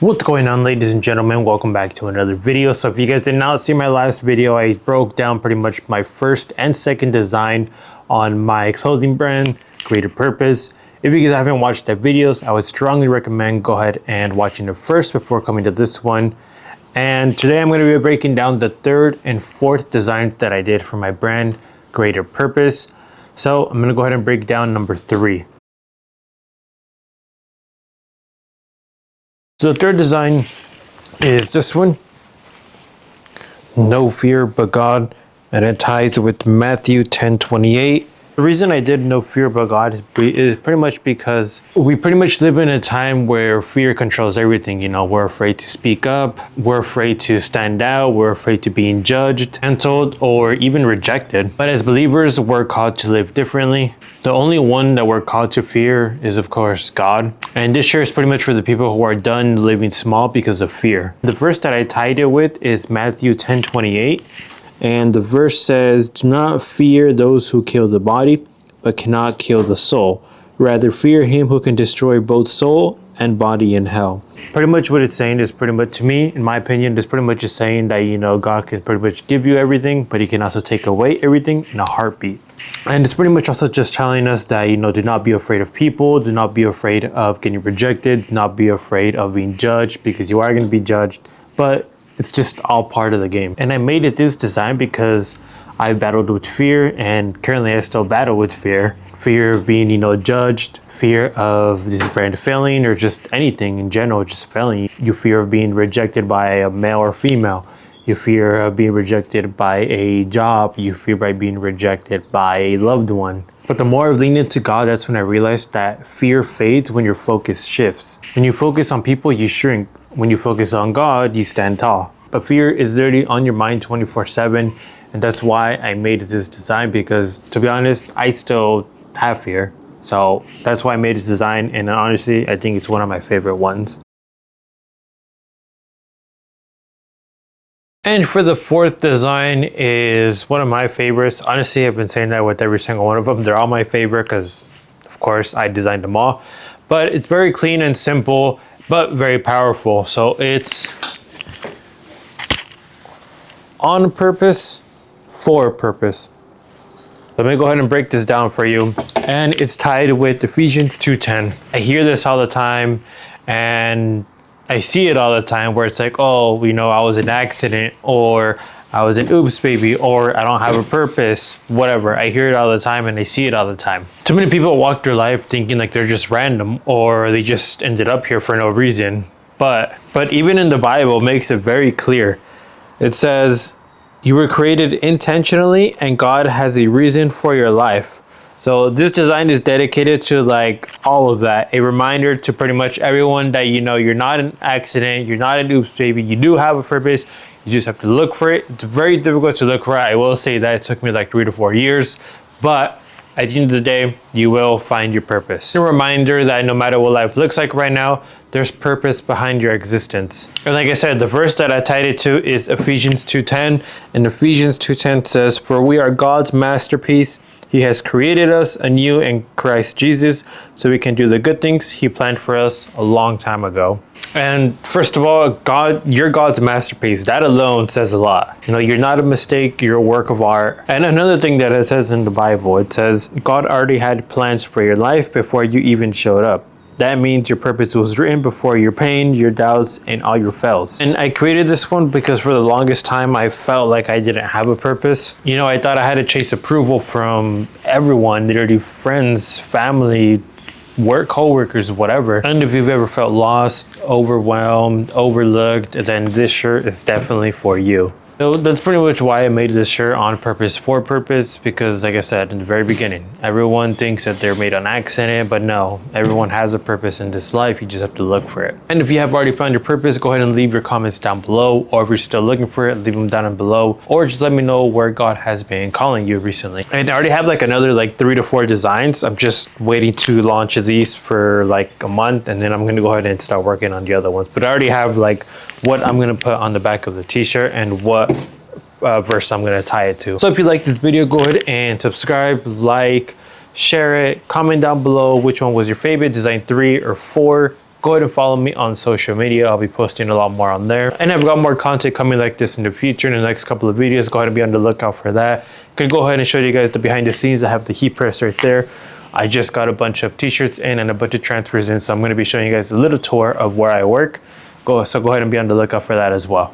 What's going on, ladies and gentlemen? Welcome back to another video. So if you guys did not see my last video, I broke down pretty much my first and second design on my clothing brand, Greater Purpose. If you guys haven't watched that videos, I would strongly recommend go ahead and watching it first before coming to this one. And today I'm going to be breaking down the third and fourth designs that I did for my brand, Greater Purpose. So I'm going to go ahead and break down number 3. So the third design is this one, no fear but God, and it ties with Matthew 10:28. The reason I did no fear but God is pretty much because we pretty much live in a time where fear controls everything. You know, we're afraid to speak up, we're afraid to stand out, we're afraid to being judged, canceled, or even rejected. But as believers, we're called to live differently. The only one that we're called to fear is, of course, God. And this shirt is pretty much for the people who are done living small because of fear. The verse that I tied it with is Matthew 10:28. And the verse says, "Do not fear those who kill the body, but cannot kill the soul. Rather fear him who can destroy both soul and body in hell." Pretty much what it's saying is pretty much, to me, in my opinion, is pretty much just saying that, you know, God can pretty much give you everything, but he can also take away everything in a heartbeat. And it's pretty much also just telling us that, you know, do not be afraid of people, do not be afraid of getting rejected, do not be afraid of being judged, because you are going to be judged. But it's just all part of the game. And I made it this design because I battled with fear, and currently I still battle with fear. Fear of being, you know, judged, fear of this brand failing, or just anything in general, just failing. You fear of being rejected by a male or female. You fear of being rejected by a job. You fear by being rejected by a loved one. But the more I've leaned into God, that's when I realized that fear fades when your focus shifts. When you focus on people, you shrink. When you focus on God, you stand tall. But fear is literally on your mind 24/7. And that's why I made this design, because to be honest, I still have fear. So that's why I made this design. And honestly, I think it's one of my favorite ones. And for the fourth design is one of my favorites. Honestly, I've been saying that with every single one of them. They're all my favorite because, of course, I designed them all. But it's very clean and simple, but very powerful. So it's on purpose, for purpose. Let me go ahead and break this down for you. And it's tied with Ephesians 2:10. I hear this all the time, and I see it all the time where it's like, oh, you know, I was in an accident, or I was an oops baby, or I don't have a purpose, whatever. I hear it all the time and I see it all the time. Too many people walk their life thinking like they're just random, or they just ended up here for no reason. But even in the Bible, it makes it very clear. It says, you were created intentionally and God has a reason for your life. So this design is dedicated to like all of that. A reminder to pretty much everyone that, you know, you're not an accident, you're not an oops baby, you do have a purpose. You just have to look for it. It's very difficult to look for it. I will say that it took me like 3 to 4 years, but at the end of the day, you will find your purpose. A reminder that no matter what life looks like right now, there's purpose behind your existence. And like I said, the verse that I tied it to is Ephesians 2:10. And Ephesians 2:10 says, "For we are God's masterpiece. He has created us anew in Christ Jesus so we can do the good things he planned for us a long time ago." And first of all, God, you're God's masterpiece. That alone says a lot. You know, you're not a mistake, you're a work of art. And another thing that it says in the Bible, it says, God already had plans for your life before you even showed up. That means your purpose was written before your pain, your doubts, and all your fails. And I created this one because for the longest time, I felt like I didn't have a purpose. You know, I thought I had to chase approval from everyone, literally friends, family, work, co-workers, whatever. And if you've ever felt lost, overwhelmed, overlooked, then this shirt is definitely for you. So that's pretty much why I made this shirt on purpose, for purpose, because like I said in the very beginning, everyone thinks that they're made on accident, but no, everyone has a purpose in this life. You just have to look for it. And if you have already found your purpose, go ahead and leave your comments down below, or if you're still looking for it, leave them down below, or just let me know where God has been calling you recently. And I already have like another like 3 to 4 designs. I'm just waiting to launch these for like a month, and then I'm gonna go ahead and start working on the other ones. But I already have like what I'm gonna put on the back of the t-shirt and what verse I'm gonna tie it to. So if you like this video, go ahead and subscribe, like, share it, comment down below which one was your favorite, design 3 or 4. Go ahead and follow me on social media. I'll be posting a lot more on there. And I've got more content coming like this in the future in the next couple of videos. Go ahead and be on the lookout for that. Can go ahead and show you guys the behind the scenes. I have the heat press right there. I just got a bunch of t-shirts in and a bunch of transfers in. So I'm going to be showing you guys a little tour of where I work. So go ahead and be on the lookout for that as well.